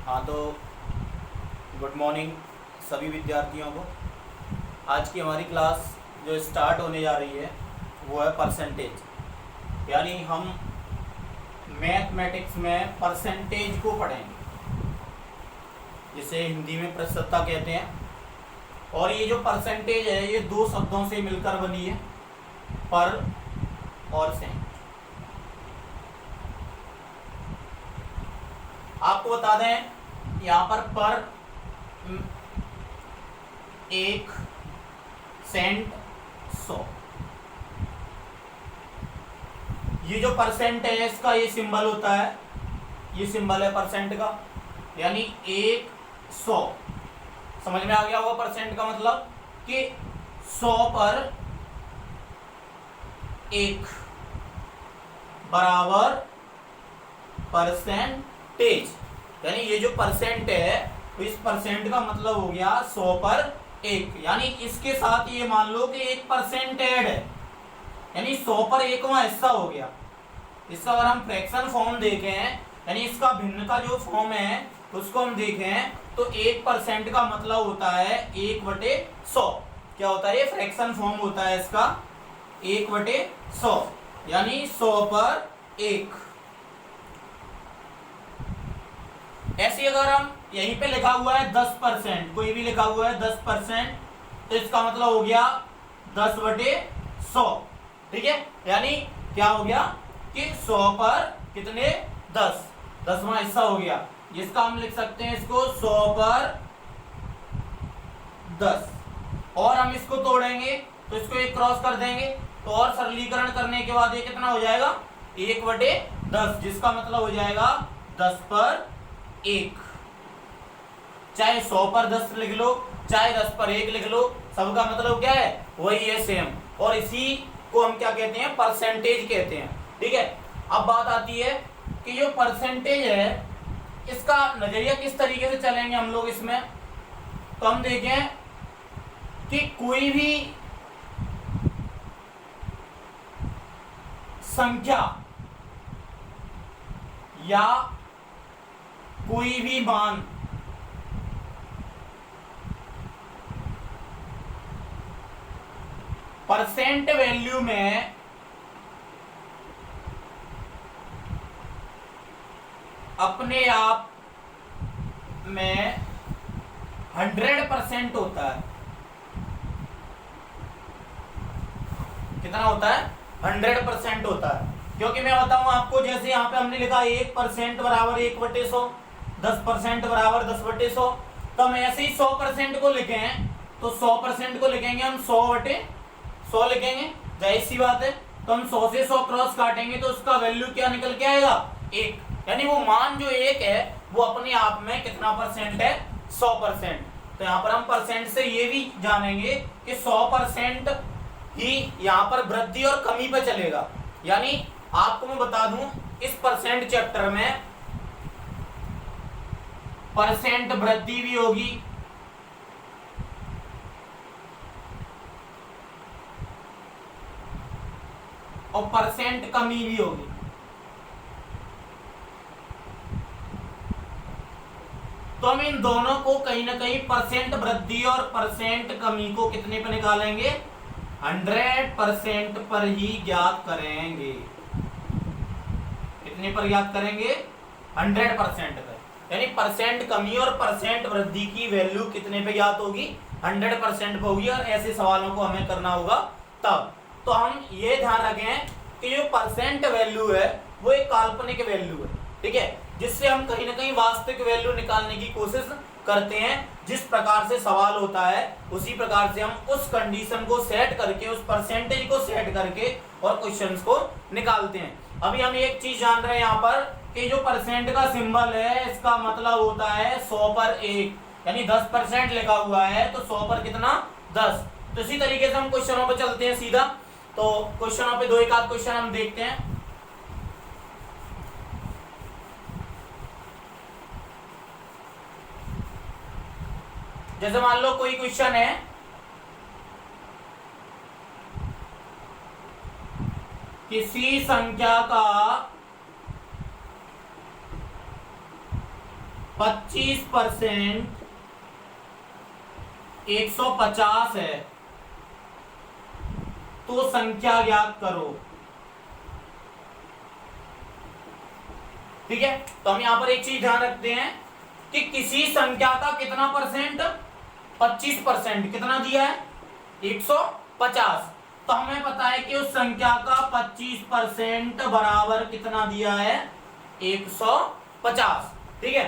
हाँ तो good morning सभी विद्यार्थियों को। आज की हमारी क्लास जो स्टार्ट होने जा रही है वो है परसेंटेज, यानी हम मैथमेटिक्स में परसेंटेज को पढ़ेंगे, जिसे हिंदी में प्रतिशतता कहते हैं। और ये जो परसेंटेज है ये दो शब्दों से मिलकर बनी है, पर और सेंट। आपको बता दें यहाँ पर एक सेंट 100, ये जो परसेंट है इसका ये सिंबल होता है, ये सिंबल है परसेंट का, यानी 100। समझ में आ गया होगा परसेंट का मतलब कि 100 पर 1 बराबर परसेंटेज। यानी ये जो परसेंट है तो इस परसेंट का मतलब हो गया 100 पर 1, यानी इसके साथ ये मान लो कि 1% ऐड है, यानी 100 पर 1वां हिस्सा हो गया। इसका अगर हम फ्रैक्शन फॉर्म देखें, यानी इसका भिन्न का जो फॉर्म है उसको हम देखें तो 1% का मतलब होता है 1/100। क्या होता है? ये फ्रैक्शन फॉर्म होता है इसका 1/100, यानी 100 पर 1। ऐसे अगर हम यहीं पे लिखा हुआ है 10%, कोई भी लिखा हुआ है 10%, तो इसका मतलब हो गया 10/100। ठीक है, यानी क्या हो गया कि 100 पर कितने 10वां हिस्सा हो गया, जिसका हम लिख सकते हैं इसको 100 पर 10। और हम इसको तोड़ेंगे तो इसको एक क्रॉस कर देंगे, तो और सरलीकरण करने के बाद ये कितना हो जाएगा 1/10, जिसका मतलब हो जाएगा 10 पर 1। चाहे 100 पर 10 लिख लो, चाहे 10 पर 1 लिख लो, सबका मतलब क्या है? वही है, सेम। और इसी को हम क्या कहते हैं? परसेंटेज कहते हैं। ठीक है, अब बात आती है कि जो परसेंटेज है इसका नजरिया किस तरीके से चलेंगे हम लोग इसमें। तो हम देखें कि कोई भी संख्या या कोई भी मान परसेंट वैल्यू में अपने आप में 100% होता है। कितना होता है? 100% होता है। क्योंकि मैं बताऊं आपको, जैसे यहाँ पे हमने लिखा 1% बराबर 1/100, 10% बराबर 10/100, तो हम ऐसे ही 100% को लिखें तो 100% को लिखेंगे हम 100/100 लिखेंगे, जाहिर सी बात है। तो हम 100 से 100 क्रॉस काटेंगे तो उसका वैल्यू क्या निकल के आएगा? 1। यानी वो मान जो 1 है वो अपने आप में कितना परसेंट है? 100%। तो यहाँ पर हम परसेंट से ये भी जानेंगे कि 100% ही यहाँ पर वृद्धि और कमी पे चलेगा। यानी आपको मैं बता दूं, इस परसेंट चैप्टर में परसेंट वृद्धि भी होगी और परसेंट कमी भी होगी। तो हम इन दोनों को कहीं ना कहीं परसेंट वृद्धि और परसेंट कमी को कितने पर निकालेंगे? 100% पर ही ज्ञात करेंगे। कितने पर ज्ञात करेंगे? 100% पर। यानी परसेंट कमी और परसेंट वृद्धि की वैल्यू कितने पे ज्ञात होगी? 100% पे होगी। और ऐसे सवालों को हमें करना होगा तब। तो हम ये ध्यान रखें कि जो परसेंट वैल्यू है वो एक काल्पनिक वैल्यू है, ठीक है, जिससे हम कहीं ना कहीं वास्तविक वैल्यू निकालने की कोशिश करते हैं। जिस प्रकार से सवाल होता है उसी प्रकार से हम उस कंडीशन को सेट करके, उस परसेंटेज को सेट करके और क्वेश्चंस को निकालते हैं। अभी हम एक चीज जान रहे हैं यहाँ पर कि जो परसेंट का सिंबल है इसका मतलब होता है 100 पर 1, यानी 10% लिखा हुआ है तो 100 पर कितना? 10। तो इसी तरीके से हम क्वेश्चनों पर चलते हैं सीधा। तो क्वेश्चनों पे दो एक आध क्वेश्चन हम देखते हैं। जैसे मान लो कोई क्वेश्चन है किसी संख्या का 25% 150 है तो संख्या ज्ञात करो। ठीक है, तो हम यहां पर एक चीज ध्यान रखते हैं कि किसी संख्या का कितना परसेंट, 25%, कितना दिया है 150, तो हमें पता है कि उस संख्या का 25% बराबर कितना दिया है 150। ठीक है,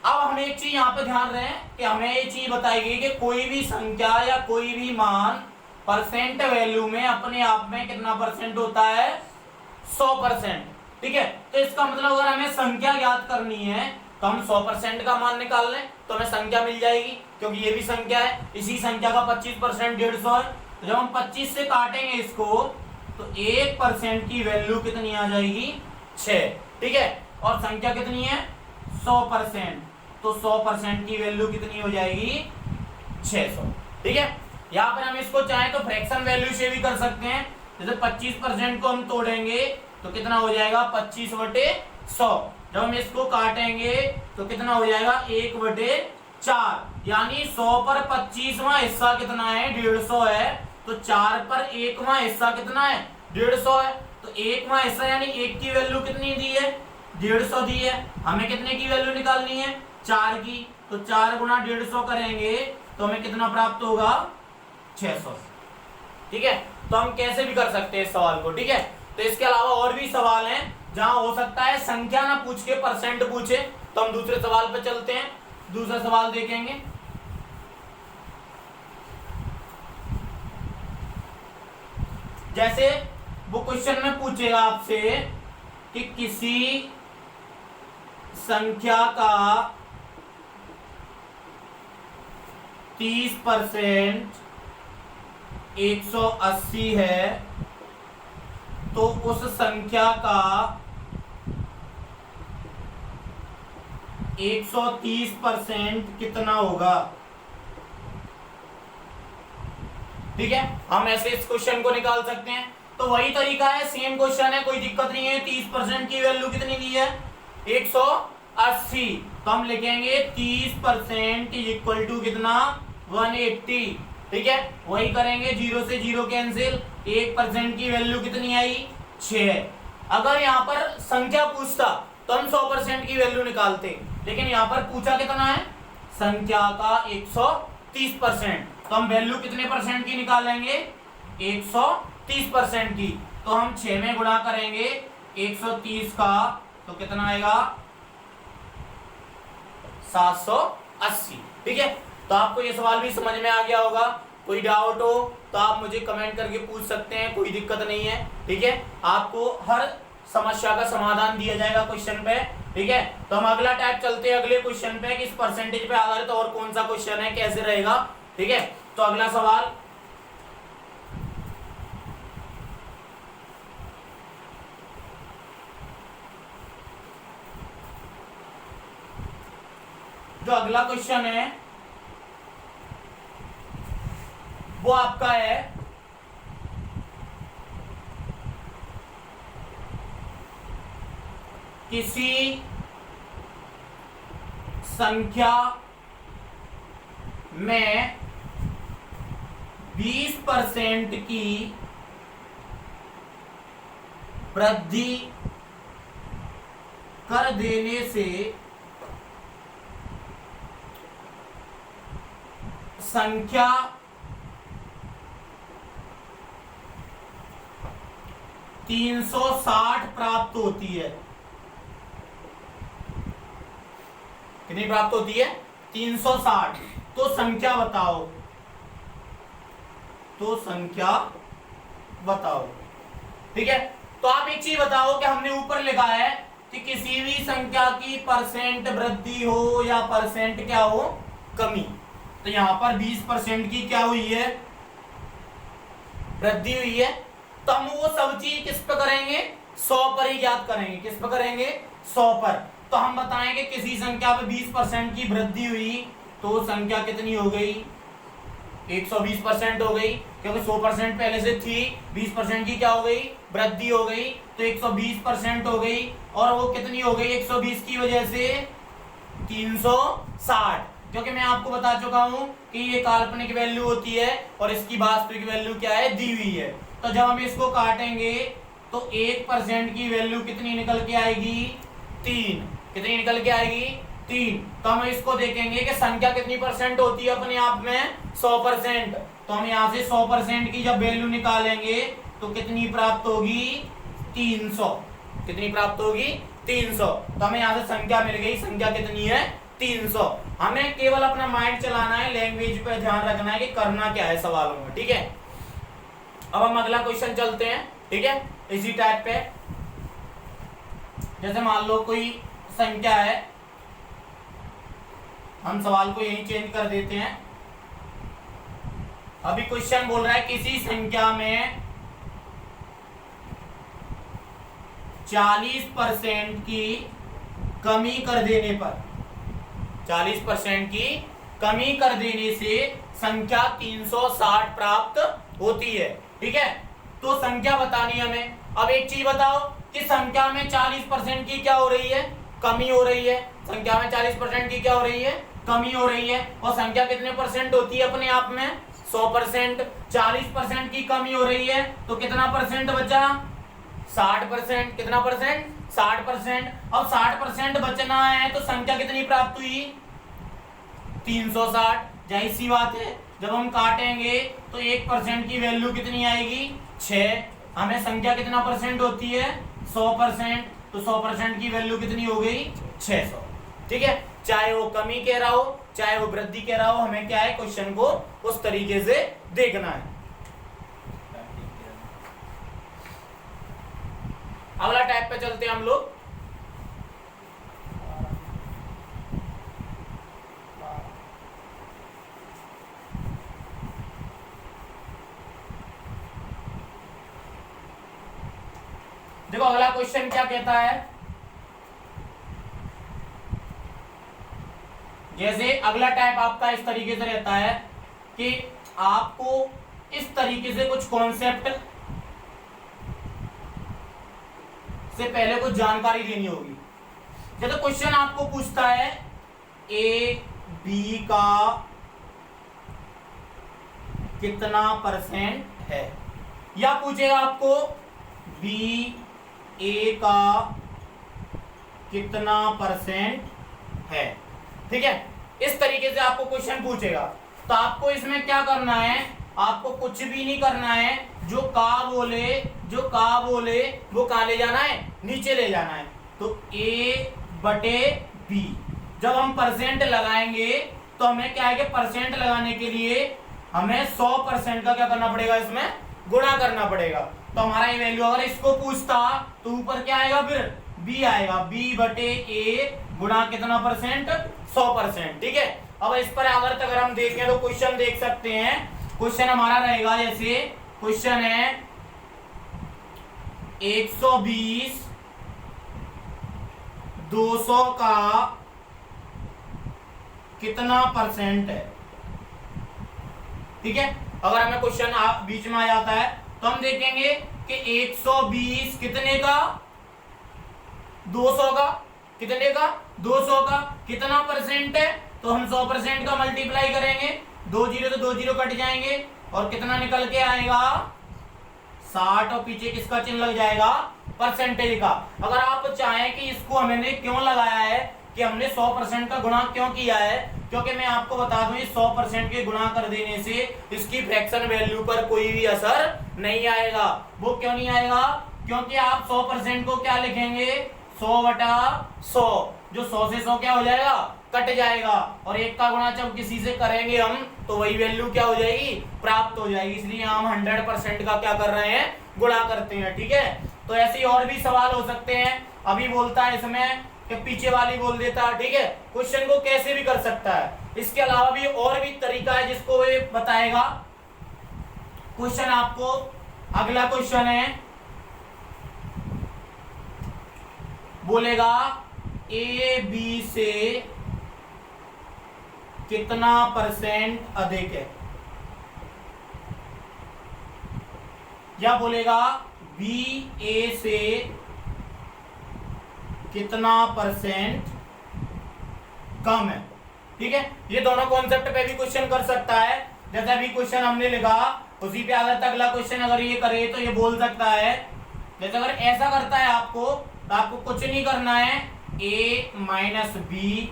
अब हमें एक चीज यहाँ पे ध्यान रहे कि हमें ये चीज बताई गई कि कोई भी संख्या या कोई भी मान परसेंट वैल्यू में अपने आप में कितना परसेंट होता है 100%। ठीक है, तो इसका मतलब अगर हमें संख्या ज्ञात करनी है तो हम 100% का मान निकाल लें तो हमें संख्या मिल जाएगी, क्योंकि ये भी संख्या है, इसी संख्या का 25% 150 है। तो जब हम 25 से काटेंगे इसको तो 1% की वैल्यू कितनी आ जाएगी 6। ठीक है, और संख्या कितनी है 100%, तो 100% की वैल्यू कितनी हो जाएगी 600। ठीक है, यहाँ पर हम इसको चाहें तो फ्रैक्शन वैल्यू से भी कर सकते हैं। जैसे 25% को हम तोड़ेंगे तो कितना हो जाएगा 25/100। जब हम इसको काटेंगे तो कितना हो जाएगा 1/4, यानी 100 पर 25वां हिस्सा कितना है 150 है, तो 4 पर 1वां हिस्सा कितना है 150 है, तो 1वां हिस्सा यानी 1 की वैल्यू कितनी दी है 150 दी है। हमें कितने की वैल्यू निकालनी है 4 की, तो 4 गुना 150 करेंगे तो हमें कितना प्राप्त होगा 600। ठीक है, तो हम कैसे भी कर सकते हैं इस सवाल को। ठीक है, तो इसके अलावा और भी सवाल हैं जहां हो सकता है संख्या ना पूछ के परसेंट पूछे, तो हम दूसरे सवाल पे चलते हैं, दूसरा सवाल देखेंगे। जैसे वो क्वेश्चन में पूछेगा आपसे कि किसी संख्या का 30% 180 है तो उस संख्या का 130% कितना होगा। ठीक है, हम ऐसे इस क्वेश्चन को निकाल सकते हैं। तो वही तरीका है, सेम क्वेश्चन है, कोई दिक्कत नहीं है। 30% की वैल्यू कितनी दी है 180, तो हम लिखेंगे 30% इज इक्वल टू कितना 180। ठीक है, वही करेंगे, 0 से 0 कैंसिल, 1% की वैल्यू कितनी आई 6। अगर यहाँ पर संख्या पूछता तो हम 100% की वैल्यू निकालते, लेकिन यहाँ पर पूछा कितना है संख्या का 130%, तो हम वैल्यू कितने परसेंट की निकालेंगे 130% की। तो हम 6 में गुणा करेंगे 130 का तो कितना आएगा 780। ठीक है, तो आपको ये सवाल भी समझ में आ गया होगा। कोई डाउट हो तो आप मुझे कमेंट करके पूछ सकते हैं, कोई दिक्कत नहीं है। ठीक है, आपको हर समस्या का समाधान दिया जाएगा क्वेश्चन पे। ठीक है, तो हम अगला टाइप चलते हैं अगले क्वेश्चन पे कि इस परसेंटेज पे आधारित और कौन सा क्वेश्चन है, कैसे रहेगा। ठीक है, तो अगला सवाल, जो अगला क्वेश्चन है वो आपका है किसी संख्या में 20% की वृद्धि कर देने से संख्या 360 प्राप्त होती है। कितनी प्राप्त होती है 360। तो संख्या बताओ, तो संख्या बताओ। ठीक है, तो आप एक चीज बताओ कि हमने ऊपर लिखा है कि किसी भी संख्या की परसेंट वृद्धि हो या परसेंट क्या हो कमी, तो यहां पर 20% की क्या हुई है वृद्धि हुई है। तो हम वो सब चीज किस पर करेंगे 100 पर ही ज्ञात करेंगे। किस पर करेंगे 100 पर। तो हम बताएंगे किसी संख्या पे 20% की वृद्धि हुई तो संख्या कितनी हो गई 120% हो गई, क्योंकि 100% पहले से थी, 20% की क्या हो गई वृद्धि हो गई, तो 120% हो गई। और वो कितनी हो गई 120 की वजह से 360, क्योंकि मैं आपको बता चुका हूं कि ये काल्पनिक वैल्यू होती है और इसकी वास्तविक वैल्यू क्या है, दी हुई है। तो जब हम इसको काटेंगे तो 1% की वैल्यू कितनी निकल के आएगी, 3। कितनी निकल के आएगी, 3। तो हम इसको देखेंगे कि संख्या कितनी परसेंट होती है अपने आप में, 100%। तो हम यहाँ से 100% की जब वैल्यू निकालेंगे तो कितनी प्राप्त होगी, 300। कितनी प्राप्त होगी, 300। तो हमें यहाँ से संख्या मिल गई, संख्या कितनी है, 300। हमें केवल अपना माइंड चलाना है, लैंग्वेज पे ध्यान रखना है कि करना क्या है सवालों में, ठीक है। अब हम अगला क्वेश्चन चलते हैं, ठीक है, इसी टाइप पे। जैसे मान लो कोई संख्या है, हम सवाल को यही चेंज कर देते हैं। अभी क्वेश्चन बोल रहा है किसी संख्या में 40% की कमी कर देने पर, 40% की कमी कर देने से संख्या 360 प्राप्त होती है, ठीक है। तो संख्या बतानी हमें। अब एक चीज बताओ कि संख्या में 40% की क्या हो रही है, कमी हो रही है। संख्या में 40% की क्या हो रही है, कमी हो रही है। और संख्या कितने परसेंट होती है अपने आप में, 100%। 40% की कमी हो रही है तो कितना परसेंट बचा, 60%। कितना परसेंट, 60%। अब 60% बचना है तो संख्या कितनी प्राप्त हुई, 360। जाहिर सी बात है, जब हम काटेंगे तो 1% की वैल्यू कितनी आएगी, 6। हमें संख्या कितना परसेंट होती है, 100%। तो 100% की वैल्यू कितनी हो गई, 600, ठीक है। चाहे वो कमी कह रहा हो चाहे वो वृद्धि कह रहा हो, हमें क्या है, क्वेश्चन को उस तरीके से देखना है। अगला टाइप पे चलते हैं हम लोग। देखो अगला क्वेश्चन क्या कहता है, जैसे अगला टाइप आपका इस तरीके से रहता है कि आपको इस तरीके से कुछ कॉन्सेप्ट से पहले कुछ जानकारी देनी होगी। जैसे क्वेश्चन आपको पूछता है ए बी का कितना परसेंट है, या पूछेगा आपको बी ए का कितना परसेंट है, ठीक है। इस तरीके से आपको क्वेश्चन पूछेगा। तो आपको इसमें क्या करना है, आपको कुछ भी नहीं करना है। जो का बोले वो कहाँ ले जाना है, नीचे ले जाना है। तो ए बटे बी, जब हम परसेंट लगाएंगे तो हमें क्या है कि परसेंट लगाने के लिए हमें 100% का क्या करना पड़ेगा, इसमें गुणा करना पड़ेगा। तो हमारा ये वैल्यू अगर इसको पूछता तो ऊपर क्या आएगा, फिर बी आएगा, बी बटे ए गुणा कितना परसेंट, 100%, ठीक है। अब इस पर आधारित अगर हम देखें तो क्वेश्चन देख सकते हैं। क्वेश्चन हमारा रहेगा, जैसे क्वेश्चन है 120 200 का कितना परसेंट है, ठीक है। अगर हमें क्वेश्चन बीच में आ जाता है तो हम देखेंगे कि 120 कितने का, 200 का, कितने का, 200 का कितना परसेंट है। तो हम 100% का मल्टीप्लाई करेंगे, 2 जीरो तो 2 जीरो कट जाएंगे और कितना निकल के आएगा, 60। और पीछे किसका चिन्ह लग जाएगा, परसेंटेज का। अगर आप चाहें कि इसको हमने क्यों लगाया है, कि हमने 100% का गुणा क्यों किया है, क्योंकि मैं आपको बता दूं 100% के गुणा कर देने से इसकी फ्रैक्शन वैल्यू पर कोई भी असर नहीं आएगा। वो क्यों नहीं आएगा, क्योंकि आप 100% को क्या लिखेंगे, 100 बटा 100, जो 100 से 100 क्या हो जाएगा, कट जाएगा। और एक का गुणा जब किसी से करेंगे हम तो वही वैल्यू क्या हो जाएगी, प्राप्त हो जाएगी। इसलिए हम 100% का क्या कर रहे हैं, गुणा करते हैं, ठीक है। तो ऐसे और भी सवाल हो सकते हैं। अभी बोलता है इसमें कि पीछे वाली बोल देता है, ठीक है। क्वेश्चन को कैसे भी कर सकता है। इसके अलावा भी और भी तरीका है जिसको ये बताएगा। क्वेश्चन आपको अगला क्वेश्चन है, बोलेगा ए बी से कितना परसेंट अधिक है, या बोलेगा बी ए से कितना परसेंट कम है। ठीक है, ये दोनों कॉन्सेप्ट पे भी क्वेश्चन कर सकता है। जैसे अभी क्वेश्चन हमने लिखा उसी पे आधारित अगला क्वेश्चन अगर ये करे तो ये बोल सकता है, जैसे अगर ऐसा करता है आपको तो आपको कुछ नहीं करना है, a माइनस बी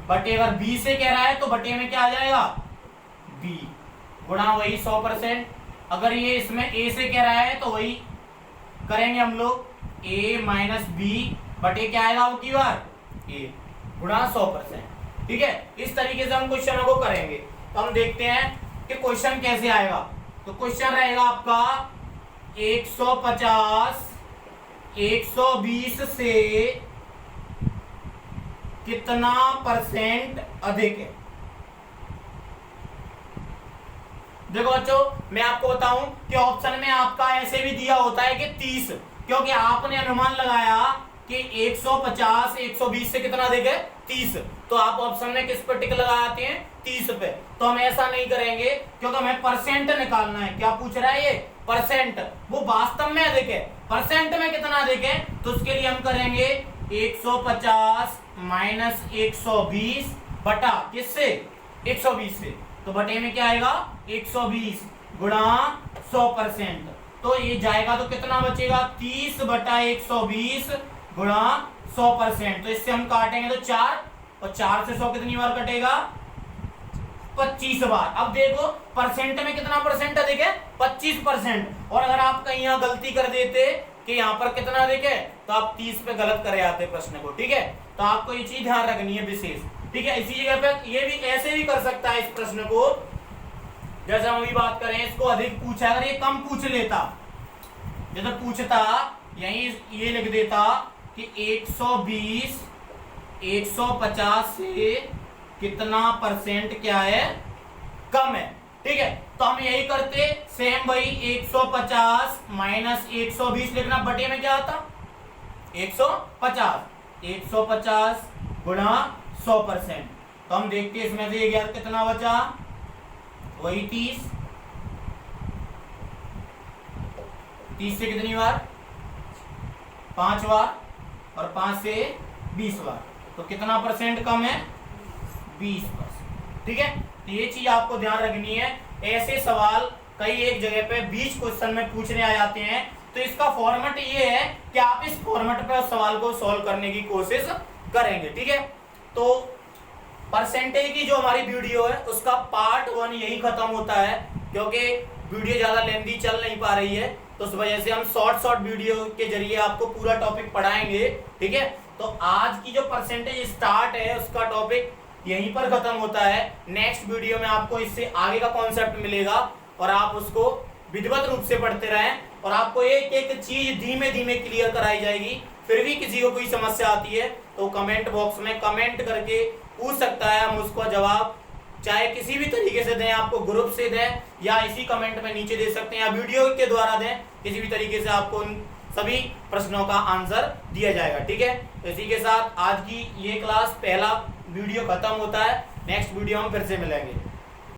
बटे, अगर b से कह रहा है तो बटे में क्या आ जाएगा b गुणा वही 100%। अगर ये इसमें a से कह रहा है तो वही करेंगे हम लोग, a माइनस बी बटे क्या आएगा वो की बार a गुणा 100%। ठीक है, इस तरीके से हम क्वेश्चनों को करेंगे। तो हम देखते हैं कि क्वेश्चन कैसे आएगा। तो क्वेश्चन रहेगा आपका 150 120 से कितना परसेंट अधिक है। देखो बच्चों, मैं आपको बताऊं कि ऑप्शन में आपका ऐसे भी दिया होता है कि 30, क्योंकि आपने अनुमान लगाया कि 150 120 से कितना अधिक है 30, तो आप ऑप्शन में किस पर टिक लगाते हैं 30 पे। तो हम ऐसा नहीं करेंगे क्योंकि हमें परसेंट निकालना है। क्या पूछ रहा है ये परसेंट, वो वास्तव में अधिक है, परसेंट में कितना अधिक है, तो उसके लिए हम करेंगे 150 माइनस 120 बटा किससे 120 से, तो बटे में क्या आएगा 120 गुणा 100%। तो ये जाएगा तो कितना बचेगा 30 बटा 120 गुणा 100%। तो इससे हम काटेंगे तो 4, और 4 से 100 कितनी बार कटेगा 25 बार। अब देखो परसेंट में कितना परसेंट अधिक है 25%। और अगर आप कहीं यहाँ गलती कर देते कि यहाँ पर कितना अधिक है तो आप 30 पे गलत करे आते प्रश्न को। ठीक है, तो आपको ये चीज ध्यान रखनी है विशेष। ठीक है, इसी जगह पे ये भी ऐसे भी कर सकता है इस प्रश्न को, जैसे हम अभी बात करें इसको अधिक पूछा, अगर ये कम पूछ लेता, जैसे पूछता यही ये लिख देता कि 120 150 से कितना परसेंट क्या है कम है। ठीक है, तो हम यही करते सेम भाई 150 माइनस 120 लिखना, बटे में क्या आता 150 गुणा 100%। तो हम देखते हैं इसमें से ये कितना बचा, वही 30 से कितनी बार 5 बार, और 5 से 20 बार, तो कितना परसेंट कम है 20%। ठीक है, तो ये चीज आपको ध्यान रखनी है। ऐसे सवाल कई एक जगह पे 20 क्वेश्चन में पूछने आ जाते हैं, तो इसका फॉर्मेट ये है कि आप इस फॉर्मेट पे उस सवाल को सॉल्व करने की कोशिश करेंगे। ठीक है, तो परसेंटेज की जो हमारी वीडियो है उसका पार्ट 1 यही खत्म होता है, क्योंकि वीडियो ज्यादा लेंथी चल नहीं पा रही है, तो उस वजह से हम शॉर्ट वीडियो के जरिए आपको पूरा टॉपिक पढ़ाएंगे। ठीक है, तो आज की जो परसेंटेज स्टार्ट है उसका टॉपिक यहीं पर खत्म होता है। नेक्स्ट वीडियो में आपको इससे आगे का कॉन्सेप्ट मिलेगा और आप उसको विधिवत रूप से पढ़ते रहें, और आपको एक एक चीज धीमे धीमे क्लियर कराई जाएगी। फिर भी किसी को कोई समस्या आती है तो कमेंट बॉक्स में कमेंट करके पूछ सकता है, हम उसका जवाब चाहे किसी भी तरीके से दें, आपको ग्रुप से दें या इसी कमेंट में नीचे दे सकते हैं, या वीडियो के द्वारा दें, किसी भी तरीके से आपको उन सभी प्रश्नों का आंसर दिया जाएगा। ठीक है, तो इसी के साथ आज की ये क्लास पहला वीडियो खत्म होता है। नेक्स्ट वीडियो हम फिर से मिलेंगे।